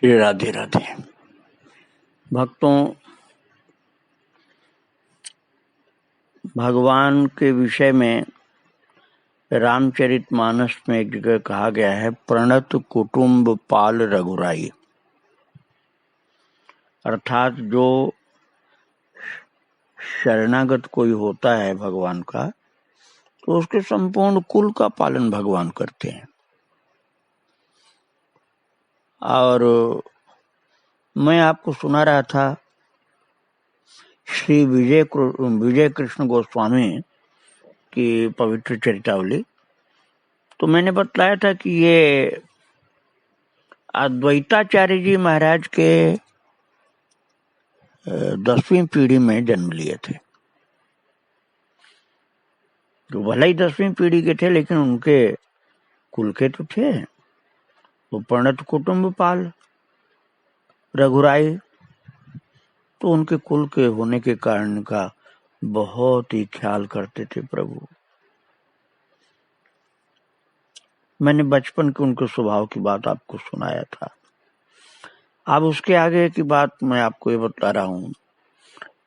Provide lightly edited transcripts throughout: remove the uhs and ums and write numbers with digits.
श्री राधे राधे। भक्तों, भगवान के विषय में रामचरितमानस में एक जगह कहा गया है, प्रणत कुटुंब पाल रघुराई। अर्थात जो शरणागत कोई होता है भगवान का, तो उसके संपूर्ण कुल का पालन भगवान करते हैं। और मैं आपको सुना रहा था श्री विजय कृष्ण गोस्वामी की पवित्र चरितावली। तो मैंने बतलाया था कि ये अद्वैताचार्य जी महाराज के 10वीं पीढ़ी में जन्म लिए थे। तो भले ही 10वीं पीढ़ी के थे, लेकिन उनके कुल के तो थे। वो प्रणत कुटुंब पाल रघुराई, तो उनके कुल के होने के कारण का बहुत ही ख्याल करते थे प्रभु। मैंने बचपन के उनके स्वभाव की बात आपको सुनाया था। अब उसके आगे की बात मैं आपको ये बता रहा हूँ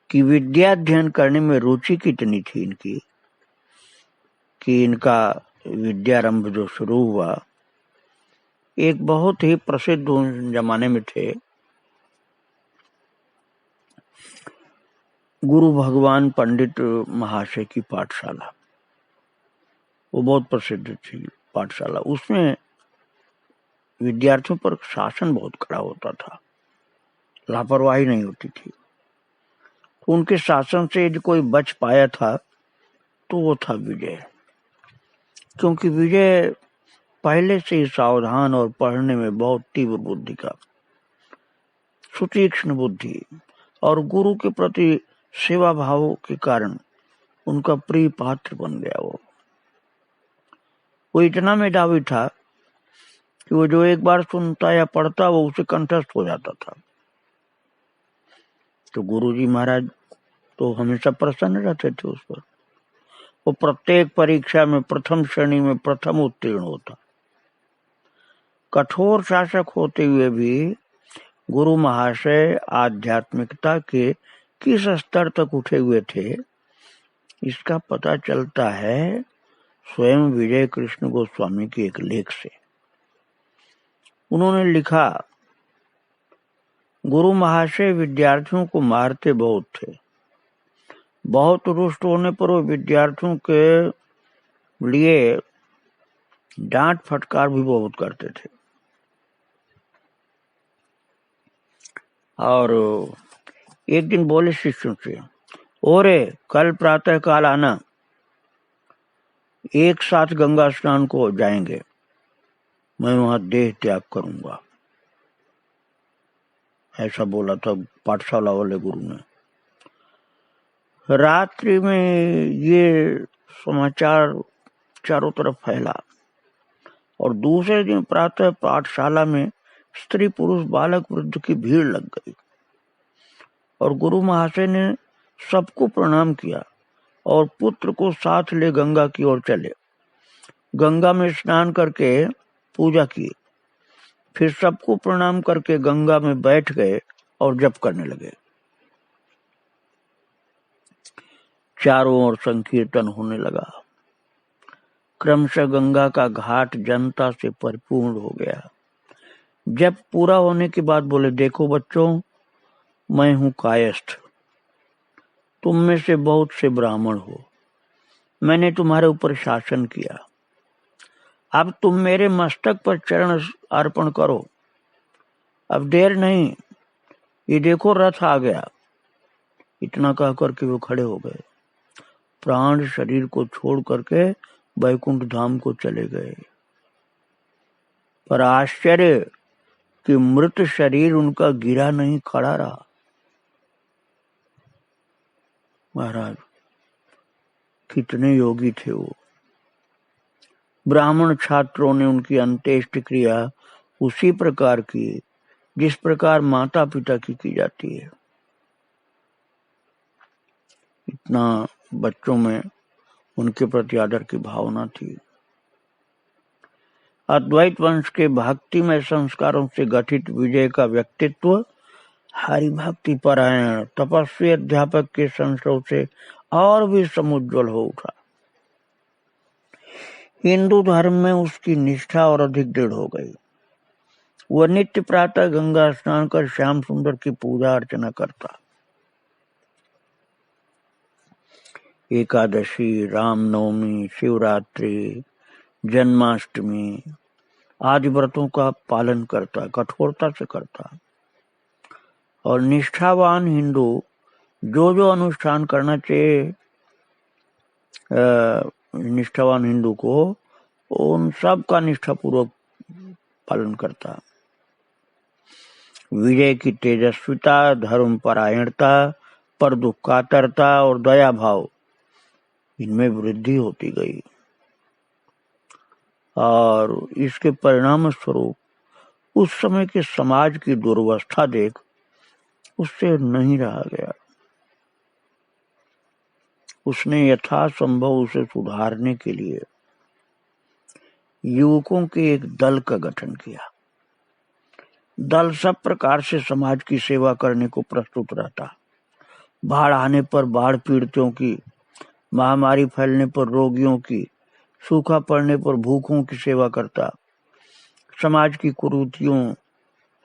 कि विद्या अध्ययन करने में रुचि कितनी थी इनकी, कि इनका विद्यारंभ जो शुरू हुआ, एक बहुत ही प्रसिद्ध उस जमाने में थे गुरु भगवान पंडित महाशय की पाठशाला। वो बहुत प्रसिद्ध थी पाठशाला। उसमें विद्यार्थियों पर शासन बहुत कड़ा होता था, लापरवाही नहीं होती थी। तो उनके शासन से यदि कोई बच पाया था तो वो था विजय। क्योंकि विजय पहले से ही सावधान और पढ़ने में बहुत तीव्र बुद्धि का, सुतीक्ष्ण बुद्धि और गुरु के प्रति सेवा भाव के कारण उनका प्रिय पात्र बन गया। वो इतना मेधावी था कि वो जो एक बार सुनता या पढ़ता वो उसे कंठस्थ हो जाता था। तो गुरुजी महाराज तो हमेशा प्रसन्न रहते थे उस पर। वो प्रत्येक परीक्षा में प्रथम श्रेणी में प्रथम उत्तीर्ण होता। कठोर शासक होते हुए भी गुरु महाशय आध्यात्मिकता के किस स्तर तक उठे हुए थे, इसका पता चलता है स्वयं विजय कृष्ण गोस्वामी के एक लेख से। उन्होंने लिखा, गुरु महाशय विद्यार्थियों को मारते बहुत थे। बहुत रुष्ट होने पर वो विद्यार्थियों के लिए डांट फटकार भी बहुत करते थे। और एक दिन बोले शिष्यों से, ओरे कल प्रातः काल आना, एक साथ गंगा स्नान को जाएंगे, मैं वहां देह त्याग करूंगा। ऐसा बोला था पाठशाला वाले गुरु ने। रात्रि में ये समाचार चारों तरफ फैला और दूसरे दिन प्रातः पाठशाला में स्त्री पुरुष बालक वृद्ध की भीड़ लग गई और गुरु महाशय ने सबको प्रणाम किया और पुत्र को साथ ले गंगा की ओर चले। गंगा में स्नान करके पूजा की, फिर सबको प्रणाम करके गंगा में बैठ गए और जप करने लगे। चारों ओर संकीर्तन होने लगा। क्रमशः गंगा का घाट जनता से परिपूर्ण हो गया। जब पूरा होने के बाद बोले, देखो बच्चों, मैं हूं कायस्थ, तुम में से बहुत से ब्राह्मण हो, मैंने तुम्हारे ऊपर शासन किया, अब तुम मेरे मस्तक पर चरण अर्पण करो। अब देर नहीं, ये देखो रथ आ गया। इतना कह करके वो खड़े हो गए, प्राण शरीर को छोड़ करके वैकुंठ धाम को चले गए। पर आश्चर्य कि मृत शरीर उनका गिरा नहीं, खड़ा रहा। महाराज कितने योगी थे वो। ब्राह्मण छात्रों ने उनकी अंत्येष्टि क्रिया उसी प्रकार की जिस प्रकार माता पिता की जाती है। इतना बच्चों में उनके प्रति आदर की भावना थी। अद्वैत वंश के भक्तिमय संस्कारों से गठित विजय का व्यक्तित्व हरिभक्ति परायण तपस्वी अध्यापक के संस्रों से और भी समुज्वल हो उठा। हिंदू धर्म में उसकी निष्ठा और अधिक दृढ़ हो गई। वह नित्य प्रातः गंगा स्नान कर श्याम सुंदर की पूजा अर्चना करता। एकादशी, रामनवमी, शिवरात्रि, जन्माष्टमी आदि व्रतों का पालन करता, कठोरता से करता। और निष्ठावान हिंदू जो जो अनुष्ठान करना चाहिए निष्ठावान हिंदू को उन सब का निष्ठापूर्वक पालन करता। विजय की तेजस्विता, धर्म परायणता, पर दुःखातरता और दया भाव इनमें वृद्धि होती गई और इसके परिणाम स्वरूप उस समय के समाज की दुर्वस्था देख उससे नहीं रहा गया। उसने यथासंभव उसे सुधारने के लिए युवकों के एक दल का गठन किया। दल सब प्रकार से समाज की सेवा करने को प्रस्तुत रहता। बाढ़ आने पर बाढ़ पीड़ितों की, महामारी फैलने पर रोगियों की, सूखा पड़ने पर भूखों की सेवा करता। समाज की कुरीतियों,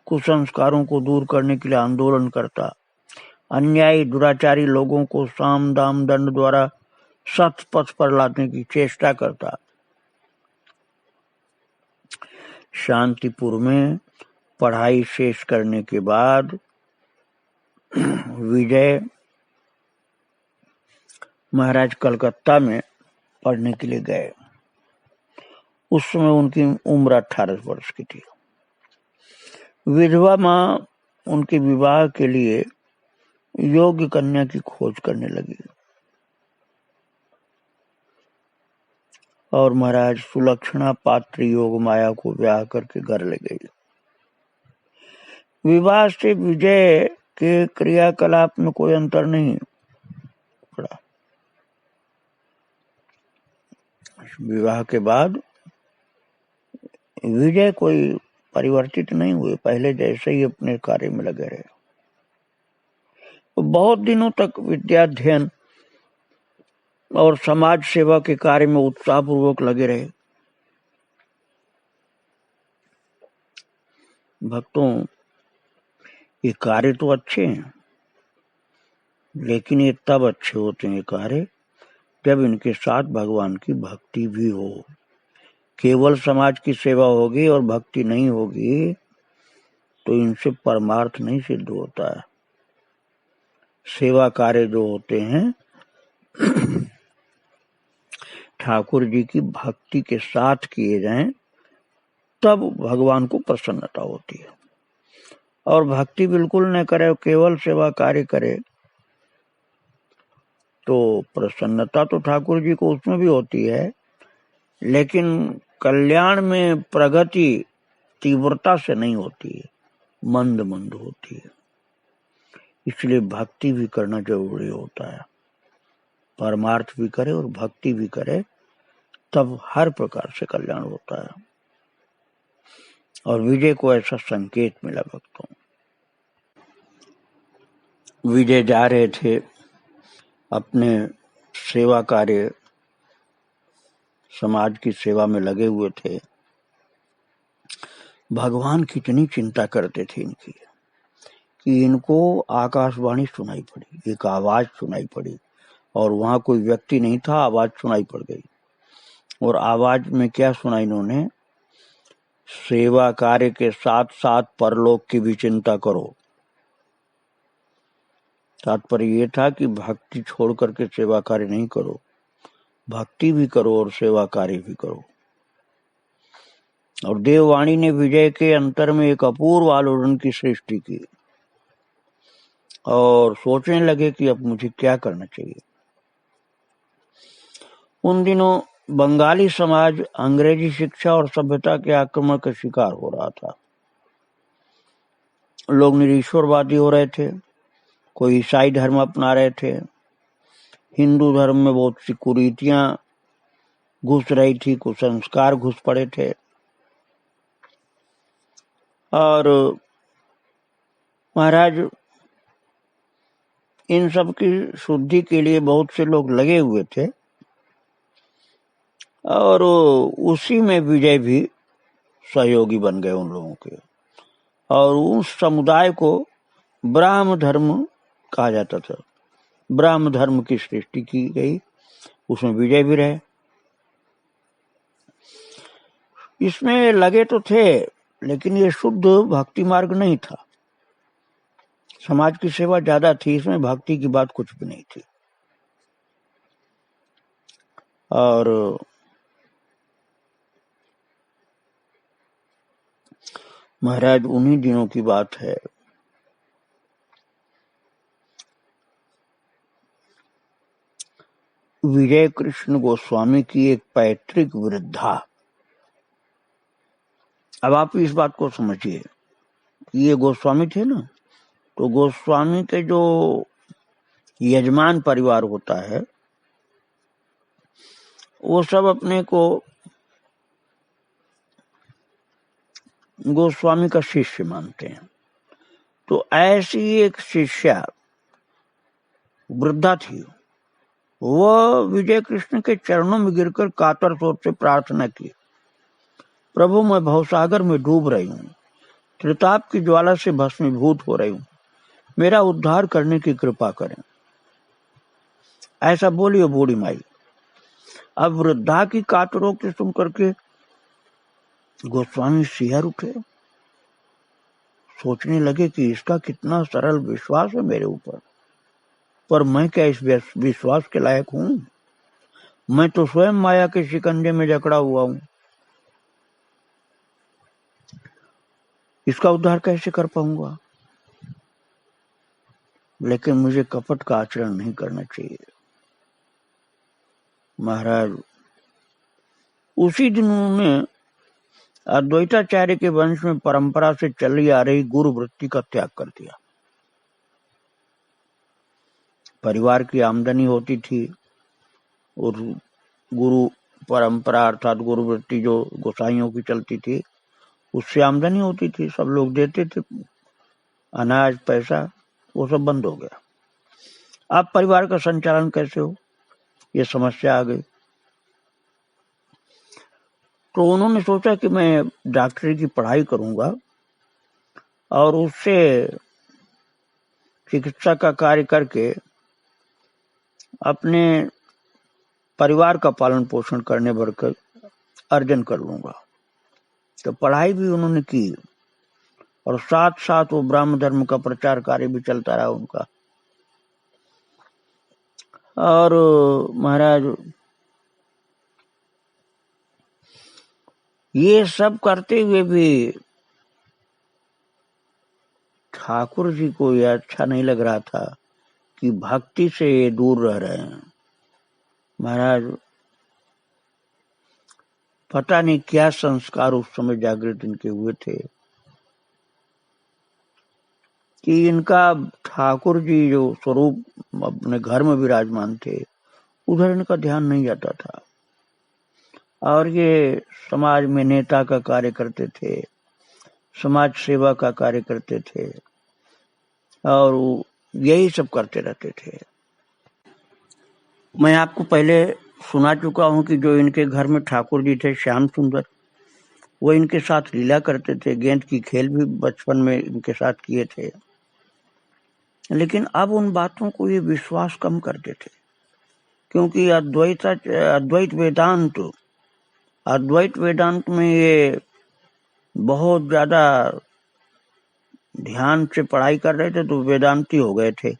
कुसंस्कारों को दूर करने के लिए आंदोलन करता। अन्यायी दुराचारी लोगों को साम दाम दंड द्वारा सत्य पथ पर लाने की चेष्टा करता। शांतिपुर में पढ़ाई शेष करने के बाद विजय महाराज कलकत्ता में पढ़ने के लिए गए। उस समय उनकी उम्र 18 वर्ष की थी। विधवा माँ उनके विवाह के लिए योग्य कन्या की खोज करने लगी और महाराज सुलक्षणा पात्र योग माया को ब्याह करके घर ले गई। विवाह से विजय के क्रियाकलाप में कोई अंतर नहीं पड़ा। विवाह के बाद विजय कोई परिवर्तित नहीं हुए, पहले जैसे ही अपने कार्य में लगे रहे। तो बहुत दिनों तक विद्याध्ययन और समाज सेवा के कार्य में उत्साहपूर्वक लगे रहे। भक्तों, ये कार्य तो अच्छे हैं, लेकिन ये तब अच्छे होते हैं कार्य जब इनके साथ भगवान की भक्ति भी हो। केवल समाज की सेवा होगी और भक्ति नहीं होगी तो इनसे परमार्थ नहीं सिद्ध होता है। सेवा कार्य जो होते हैं ठाकुर जी की भक्ति के साथ किए जाएं तब भगवान को प्रसन्नता होती है। और भक्ति बिल्कुल न करे, केवल सेवा कार्य करे तो प्रसन्नता तो ठाकुर जी को उसमें भी होती है, लेकिन कल्याण में प्रगति तीव्रता से नहीं होती है, मंद मंद होती है। इसलिए भक्ति भी करना जरूरी होता है। परमार्थ भी करे और भक्ति भी करे तब हर प्रकार से कल्याण होता है। और विजय को ऐसा संकेत मिला। भक्तों, विजय जा रहे थे अपने सेवा कार्य, समाज की सेवा में लगे हुए थे। भगवान कितनी चिंता करते थे इनकी कि इनको आकाशवाणी सुनाई पड़ी, एक आवाज सुनाई पड़ी और वहां कोई व्यक्ति नहीं था, आवाज सुनाई पड़ गई। और आवाज में क्या सुना इन्होंने? सेवा कार्य के साथ साथ परलोक की भी चिंता करो। तात्पर्य ये था कि भक्ति छोड़ करके सेवा कार्य नहीं करो, भक्ति भी करो और सेवा कार्य भी करो। और देववाणी ने विजय के अंतर में एक अपूर्व आलोड़न की सृष्टि की और सोचने लगे कि अब मुझे क्या करना चाहिए। उन दिनों बंगाली समाज अंग्रेजी शिक्षा और सभ्यता के आक्रमण का शिकार हो रहा था। लोग निरीश्वरवादी हो रहे थे, कोई ईसाई धर्म अपना रहे थे, हिंदू धर्म में बहुत सी कुरीतियां घुस रही थी, कुसंस्कार घुस पड़े थे। और महाराज इन सब की शुद्धि के लिए बहुत से लोग लगे हुए थे और उसी में विजय भी सहयोगी बन गए उन लोगों के। और उस समुदाय को ब्राह्म धर्म कहा जाता था। ब्राह्म धर्म की सृष्टि की गई, उसमें विजय भी रहे। इसमें लगे तो थे, लेकिन ये शुद्ध भक्ति मार्ग नहीं था। समाज की सेवा ज्यादा थी, इसमें भक्ति की बात कुछ भी नहीं थी। और महाराज उन्हीं दिनों की बात है, विजय कृष्ण गोस्वामी की एक पैतृक वृद्धा। अब आप इस बात को समझिए कि ये गोस्वामी थे ना, तो गोस्वामी के जो यजमान परिवार होता है वो सब अपने को गोस्वामी का शिष्य मानते हैं। तो ऐसी एक शिष्या वृद्धा थी, वह विजय कृष्ण के चरणों में गिरकर कातर स्वर से प्रार्थना की, प्रभु मैं भवसागर में डूब रही हूँ, त्रिताप की ज्वाला से भस्मीभूत हो रही हूँ, मेरा उद्धार करने की कृपा करें। ऐसा बोली बूढ़ी माई। अब वृद्धा की कातरोक्ति सुन करके गोस्वामी सिहर उठे, सोचने लगे कि इसका कितना सरल विश्वास है मेरे ऊपर, पर मैं क्या इस विश्वास के लायक हूँ? मैं तो स्वयं माया के शिकंजे में जकड़ा हुआ हूँ, इसका उद्धार कैसे कर पाऊंगा? लेकिन मुझे कपट का आचरण नहीं करना चाहिए। महाराज उसी दिन उन्होंने अद्वैताचार्य के वंश में परंपरा से चली आ रही गुरु वृत्ति का त्याग कर दिया। परिवार की आमदनी होती थी और गुरु परंपरा अर्थात गुरु वृत्ति जो गोसाइयों की चलती थी उससे आमदनी होती थी, सब लोग देते थे अनाज पैसा, वो सब बंद हो गया। अब परिवार का संचालन कैसे हो, ये समस्या आ गई। तो उन्होंने सोचा कि मैं डॉक्टरी की पढ़ाई करूंगा और उससे चिकित्सा का कार्य करके अपने परिवार का पालन पोषण करने भर कर अर्जन कर लूंगा। तो पढ़ाई भी उन्होंने की और साथ साथ वो ब्राह्म धर्म का प्रचार कार्य भी चलता रहा उनका। और महाराज ये सब करते हुए भी ठाकुर जी को यह अच्छा नहीं लग रहा था कि भक्ति से ये दूर रह रहे हैं। महाराज पता नहीं क्या संस्कार उस समय जागृत इनके हुए थे कि इनका ठाकुर जी जो स्वरूप अपने घर में विराजमान थे उधर इनका ध्यान नहीं जाता था। और ये समाज में नेता का कार्य करते थे, समाज सेवा का कार्य करते थे और यही सब करते रहते थे। मैं आपको पहले सुना चुका हूं कि जो इनके घर में ठाकुर जी थे श्याम सुंदर, वो इनके साथ लीला करते थे, गेंद की खेल भी बचपन में इनके साथ किए थे। लेकिन अब उन बातों को ये विश्वास कम करते थे, क्योंकि अद्वैत वेदांत में ये बहुत ज्यादा ध्यान से पढ़ाई कर रहे थे, तो वेदांती हो गए थे।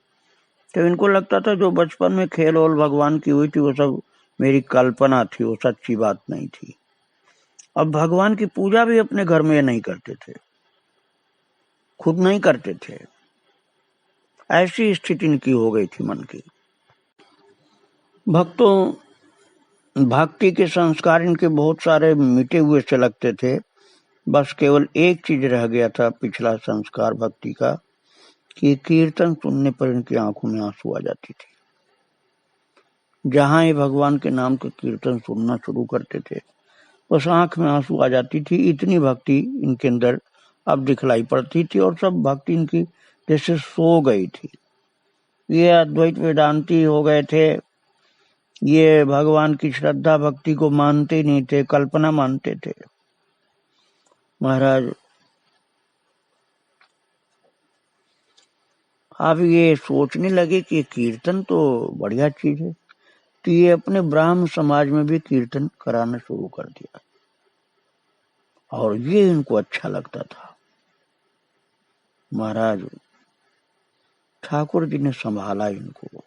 तो इनको लगता था जो बचपन में खेल और भगवान की हुई थी वो सब मेरी कल्पना थी, वो सच्ची बात नहीं थी। अब भगवान की पूजा भी अपने घर में नहीं करते थे, खुद नहीं करते थे। ऐसी स्थिति इनकी हो गई थी मन की। भक्ति के संस्कार इनके बहुत सारे मिटे हुए से लगते थे, बस केवल एक चीज रह गया था पिछला संस्कार भक्ति का, कि कीर्तन सुनने पर इनकी आंखों में आंसू आ जाती थी। जहां ये भगवान के नाम के कीर्तन सुनना शुरू करते थे बस आंख में आंसू आ जाती थी। इतनी भक्ति इनके अंदर अब दिखलाई पड़ती थी और सब भक्ति इनकी जैसे सो गई थी। ये अद्वैत वेदांती हो गए थे, ये भगवान की श्रद्धा भक्ति को मानते नहीं थे, कल्पना मानते थे। महाराज अब ये सोचने लगे कि कीर्तन तो बढ़िया चीज है, तो ये अपने ब्राह्म समाज में भी कीर्तन कराना शुरू कर दिया और ये इनको अच्छा लगता था। महाराज ठाकुर जी ने संभाला इनको।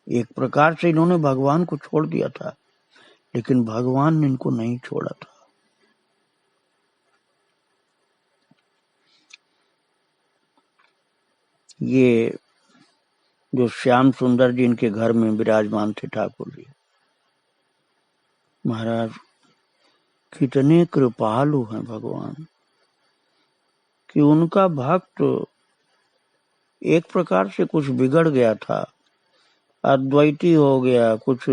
एक प्रकार से इन्होंने भगवान को छोड़ दिया था, लेकिन भगवान ने इनको नहीं छोड़ा था। ये जो श्याम सुंदर जी इनके घर में विराजमान थे ठाकुर जी, महाराज कितने कृपालु हैं भगवान, कि उनका भक्त एक प्रकार से कुछ बिगड़ गया था, अद्वैती हो गया, कुछ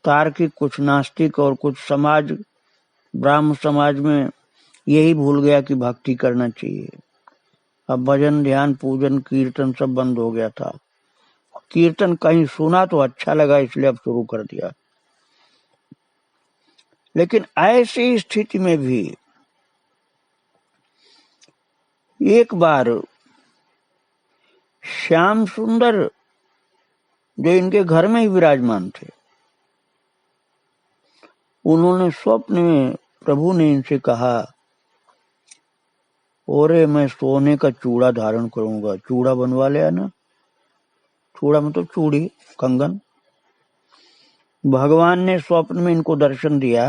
तार्किक, कुछ नास्तिक और कुछ समाज, ब्राह्म समाज में यही भूल गया कि भक्ति करना चाहिए। अब भजन ध्यान पूजन कीर्तन सब बंद हो गया था। कीर्तन कहीं सुना तो अच्छा लगा, इसलिए अब शुरू कर दिया। लेकिन ऐसी स्थिति में भी एक बार श्याम सुंदर जो इनके घर में ही विराजमान थे, उन्होंने स्वप्न में प्रभु ने इनसे कहा, ओरे मैं सोने का चूड़ा धारण करूंगा। चूड़ा बनवा ले आना। चूड़ा मतलब चूड़ी, कंगन। भगवान ने स्वप्न में इनको दर्शन दिया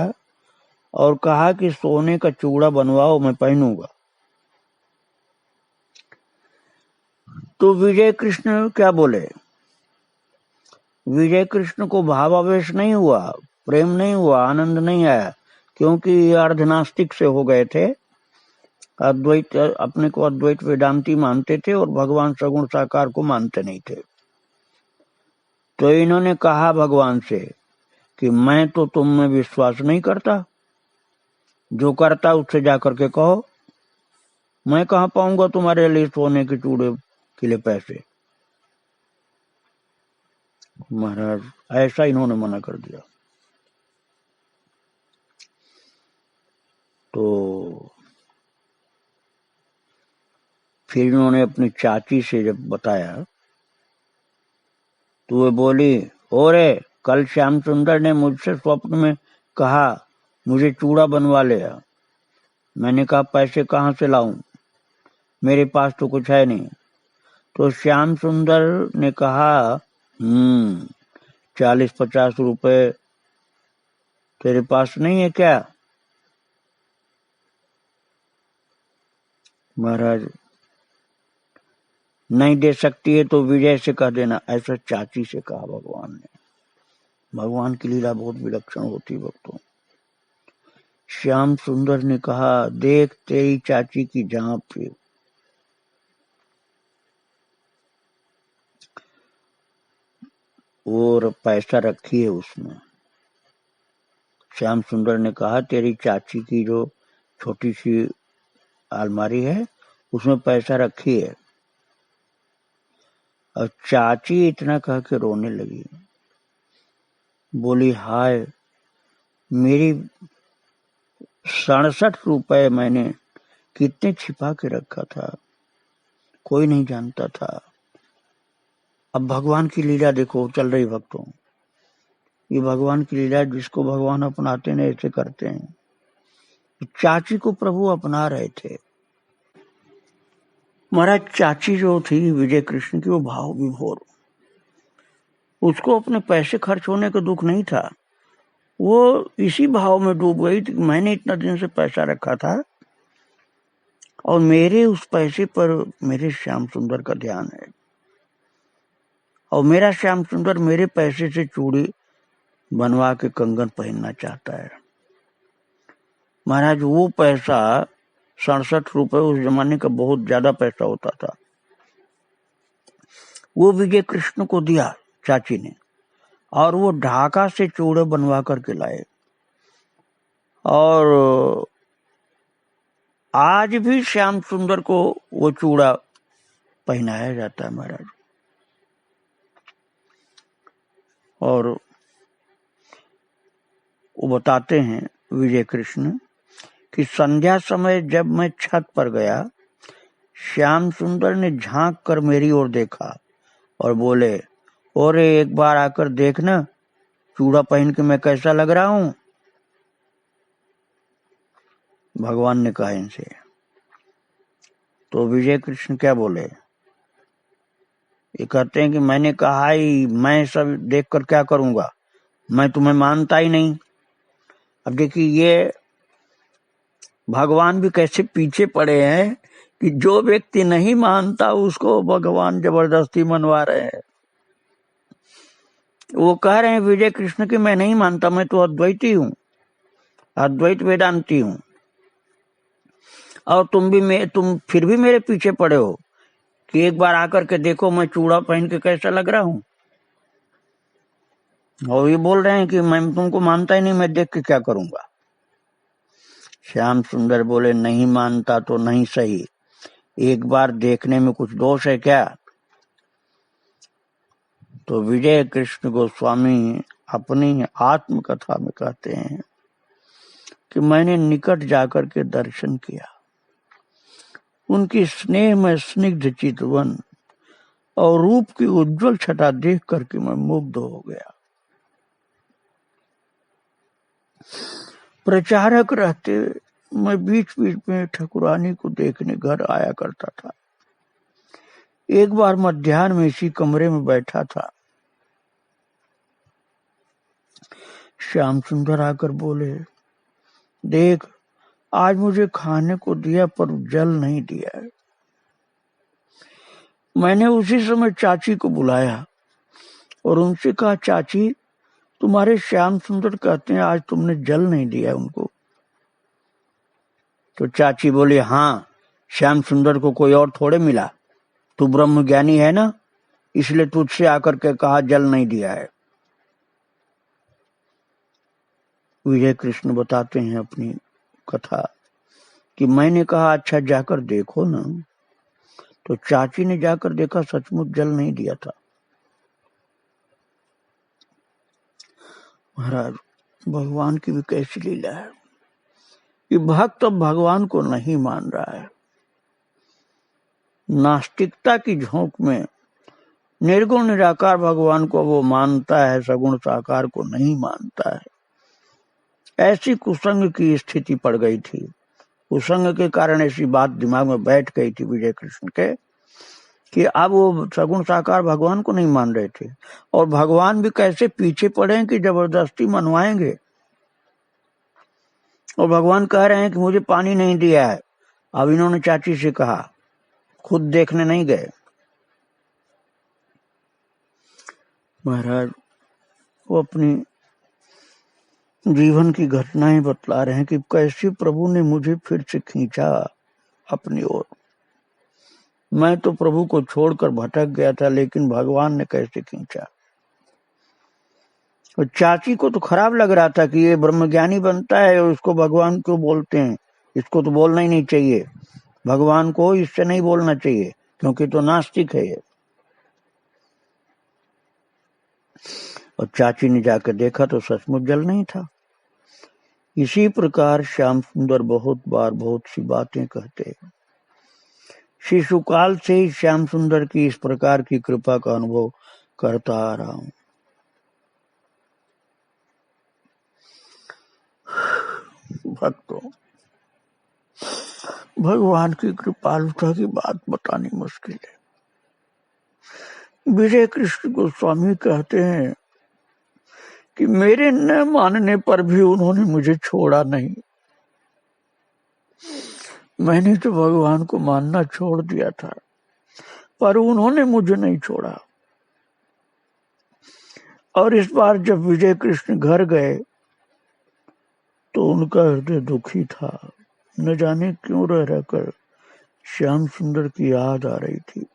और कहा कि सोने का चूड़ा बनवाओ, मैं पहनूंगा। तो विजय कृष्ण क्या बोले? विजय कृष्ण को भावावेश नहीं हुआ, प्रेम नहीं हुआ, आनंद नहीं आया, क्योंकि ये अर्धनास्तिक से हो गए थे। अद्वैत, अपने को अद्वैत वेदांती मानते थे और भगवान सगुण साकार को मानते नहीं थे। तो इन्होंने कहा भगवान से कि मैं तो तुम में विश्वास नहीं करता, जो करता उससे जाकर के कहो, मैं कहाँ पाऊंगा तुम्हारे लिए सोने के चूड़े के लिए पैसे। महाराज ऐसा इन्होंने मना कर दिया। तो फिर इन्होंने अपनी चाची से जब बताया तो वे बोली, ओरे कल श्याम सुंदर ने मुझसे स्वप्न में कहा मुझे चूड़ा बनवा ले। मैंने कहा पैसे कहाँ से लाऊं, मेरे पास तो कुछ है नहीं। तो श्याम सुंदर ने कहा 40-50 रुपए तेरे पास नहीं है क्या? महाराज नहीं दे सकती है तो विजय से कह देना, ऐसा चाची से कहा भगवान ने। भगवान की लीला बहुत विलक्षण होती भक्तों। श्याम सुंदर ने कहा, देख तेरी चाची की जांच पे और पैसा रखी है उसमें। श्याम सुंदर ने कहा, तेरी चाची की जो छोटी सी अलमारी है उसमें पैसा रखी है। और चाची इतना कह के रोने लगी, बोली, हाय मेरी 67 रुपए मैंने कितने छिपा के रखा था, कोई नहीं जानता था। अब भगवान की लीला देखो चल रही भक्तों। ये भगवान की लीला, जिसको भगवान अपनाते हैं ऐसे करते हैं। चाची को प्रभु अपना रहे थे। महाराज चाची जो थी विजय कृष्ण की, वो भाव विभोर, उसको अपने पैसे खर्च होने का दुख नहीं था। वो इसी भाव में डूब गई थी, मैंने इतना दिन से पैसा रखा था और मेरे उस पैसे पर मेरे श्याम सुंदर का ध्यान है, और मेरा श्याम सुंदर मेरे पैसे से चूड़ी बनवा के कंगन पहनना चाहता है। महाराज वो पैसा 67 रुपए उस जमाने का बहुत ज्यादा पैसा होता था, वो विजय कृष्ण को दिया चाची ने, और वो ढाका से चूड़े बनवा करके लाए। और आज भी श्याम सुंदर को वो चूड़ा पहनाया जाता है महाराज। और वो बताते हैं विजय कृष्ण कि संध्या समय जब मैं छत पर गया, श्याम सुंदर ने झांक कर मेरी ओर देखा और बोले, और एक बार आकर देखना चूड़ा पहन के मैं कैसा लग रहा हूं। भगवान ने कहा इनसे। तो विजय कृष्ण क्या बोले? ये कहते हैं कि मैंने कहा ही मैं सब देखकर क्या करूंगा, मैं तुम्हें मानता ही नहीं। अब देखिए ये भगवान भी कैसे पीछे पड़े हैं कि जो व्यक्ति नहीं मानता उसको भगवान जबरदस्ती मनवा रहे हैं। वो कह रहे हैं विजय कृष्ण कि मैं नहीं मानता, मैं तो अद्वैती हूं, अद्वैत वेदांती हूं, और तुम फिर भी मेरे पीछे पड़े हो कि एक बार आकर के देखो मैं चूड़ा पहन के कैसा लग रहा हूं। और ये बोल रहे हैं कि मैं तुमको मानता ही नहीं, मैं देख के क्या करूंगा। श्याम सुंदर बोले, नहीं मानता तो नहीं सही, एक बार देखने में कुछ दोष है क्या? तो विजय कृष्ण गोस्वामी अपनी आत्मकथा में कहते हैं कि मैंने निकट जाकर के दर्शन किया, उनकी स्नेह में स्निग्ध चितवन और रूप की उज्जवल छटा देख करके मैं मुग्ध हो गया। प्रचारक रहते मैं बीच बीच में ठकुरानी को देखने घर आया करता था। एक बार मध्याह्न में इसी कमरे में बैठा था, श्याम सुंदर आकर बोले, देख आज मुझे खाने को दिया पर जल नहीं दिया है। मैंने उसी समय चाची को बुलाया और उनसे कहा, चाची तुम्हारे श्याम सुंदर कहते हैं आज तुमने जल नहीं दिया उनको। तो चाची बोली, हाँ श्याम सुंदर को कोई और थोड़े मिला, तू ब्रह्म ज्ञानी है ना, इसलिए तुझसे आकर के कहा जल नहीं दिया है। विजय कृष्ण बताते हैं अपनी कथा कि मैंने कहा अच्छा जाकर देखो ना, तो चाची ने जाकर देखा सचमुच जल नहीं दिया था। महाराज भगवान की भी कैसी लीला है कि भक्त अब भगवान को नहीं मान रहा है। नास्तिकता की झोंक में निर्गुण निराकार भगवान को वो मानता है, सगुण साकार को नहीं मानता है। ऐसी कुसंग की स्थिति पड़ गई थी, कुसंग के कारण ऐसी बात दिमाग में बैठ गई थी विजय कृष्ण के कि अब वो सगुण साकार भगवान को नहीं मान रहे थे, और भगवान भी कैसे पीछे पड़े कि जबरदस्ती मनवाएंगे। और भगवान कह रहे हैं कि मुझे पानी नहीं दिया है। अब इन्होंने चाची से कहा, खुद देखने नहीं गए। महाराज वो अपनी जीवन की घटनाएं बतला रहे हैं कि कैसे प्रभु ने मुझे फिर से खींचा अपनी ओर। मैं तो प्रभु को छोड़कर भटक गया था, लेकिन भगवान ने कैसे खींचा। और चाची को तो खराब लग रहा था कि ये ब्रह्मज्ञानी बनता है और इसको भगवान क्यों बोलते हैं, इसको तो बोलना ही नहीं चाहिए, भगवान को इससे नहीं बोलना चाहिए क्योंकि तो नास्तिक है ये। और चाची ने जाकर देखा तो सचमुच जल नहीं था। इसी प्रकार श्याम सुंदर बहुत बार बहुत सी बातें कहते हैं। शिशुकाल से ही श्याम सुंदर की इस प्रकार की कृपा का अनुभव करता आ रहा हूं। भक्तों, भगवान की कृपालुता की बात बतानी मुश्किल है। विजय कृष्ण गोस्वामी कहते हैं कि मेरे न मानने पर भी उन्होंने मुझे छोड़ा नहीं। मैंने तो भगवान को मानना छोड़ दिया था, पर उन्होंने मुझे नहीं छोड़ा। और इस बार जब विजय कृष्ण घर गए तो उनका हृदय दुखी था। न जाने क्यों रह रहकर श्याम सुंदर की याद आ रही थी।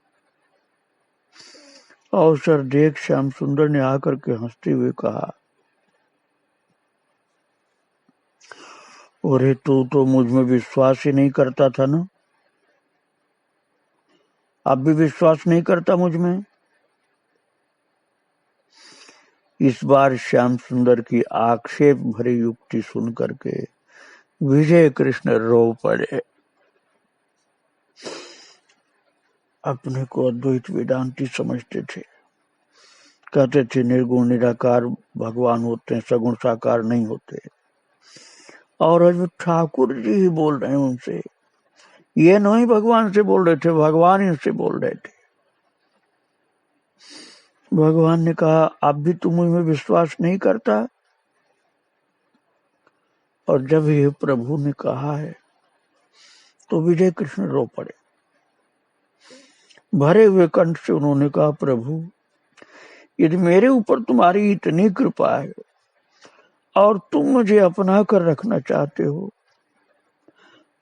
अवसर देख श्याम सुंदर ने आकर के हंसते हुए कहा, अरे तू तो मुझ में विश्वास ही नहीं करता था ना, अब भी विश्वास नहीं करता मुझ में। इस बार श्याम सुंदर की आक्षेप भरी युक्ति सुन करके विजय कृष्ण रो पड़े। अपने को अद्वैत वेदांती समझते थे, कहते थे निर्गुण निराकार भगवान होते हैं, सगुण साकार नहीं होते। और आज ठाकुर जी ही बोल रहे हैं उनसे, ये नहीं भगवान से बोल रहे थे, भगवान इनसे बोल रहे थे। भगवान ने कहा अब भी तुम मुझमें विश्वास नहीं करता। और जब ये प्रभु ने कहा है तो विजय कृष्ण रो पड़े। भरे हुए कंठ से उन्होंने कहा, प्रभु यदि मेरे ऊपर तुम्हारी इतनी कृपा है और तुम मुझे अपना कर रखना चाहते हो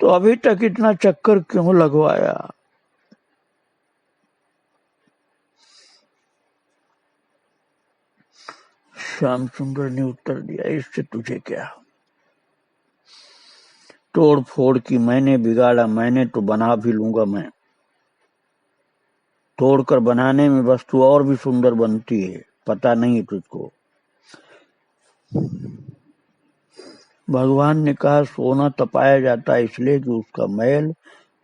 तो अभी तक इतना चक्कर क्यों लगवाया। श्याम सुंदर ने उत्तर दिया, इससे तुझे क्या, तोड़ फोड़ की मैंने बिगाड़ा, मैंने तो बना भी लूंगा मैं। तोड़कर बनाने में वस्तु और भी सुंदर बनती है, पता नहीं तुझको। भगवान ने कहा सोना तपाया जाता है इसलिए कि उसका मैल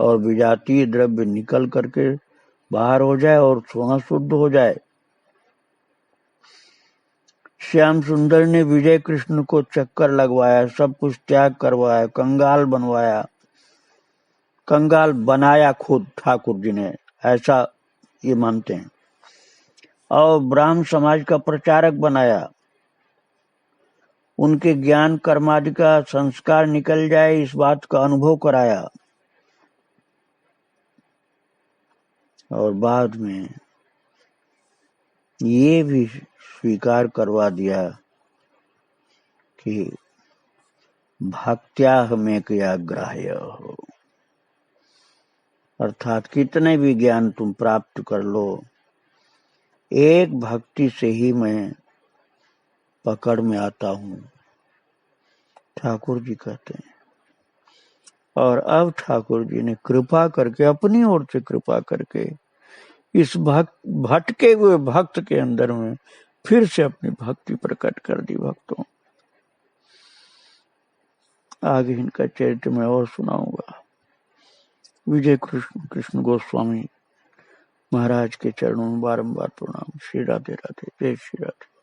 और विजातीय द्रव्य निकल करके बाहर हो जाए और सोना शुद्ध हो जाए। श्याम सुंदर ने विजय कृष्ण को चक्कर लगवाया, सब कुछ त्याग करवाया, कंगाल बनवाया, कंगाल बनाया खुद ठाकुर जी ने, ऐसा ये मानते हैं। और ब्राह्म समाज का प्रचारक बनाया, उनके ज्ञान कर्मादि का संस्कार निकल जाए इस बात का अनुभव कराया। और बाद में ये भी स्वीकार करवा दिया कि भक्त्याह में क्या ग्राह्य हो, अर्थात कितने भी ज्ञान तुम प्राप्त कर लो, एक भक्ति से ही मैं पकड़ में आता हूँ, ठाकुर जी कहते हैं। और अब ठाकुर जी ने कृपा करके, अपनी ओर से कृपा करके इस भटके हुए भक्त के अंदर में फिर से अपनी भक्ति प्रकट कर दी भक्तों। आगे इनका चरित्र मैं और सुनाऊंगा। विजय कृष्ण गोस्वामी महाराज के चरणों में बारंबार प्रणाम। श्री राधे राधे, जय श्री राधे।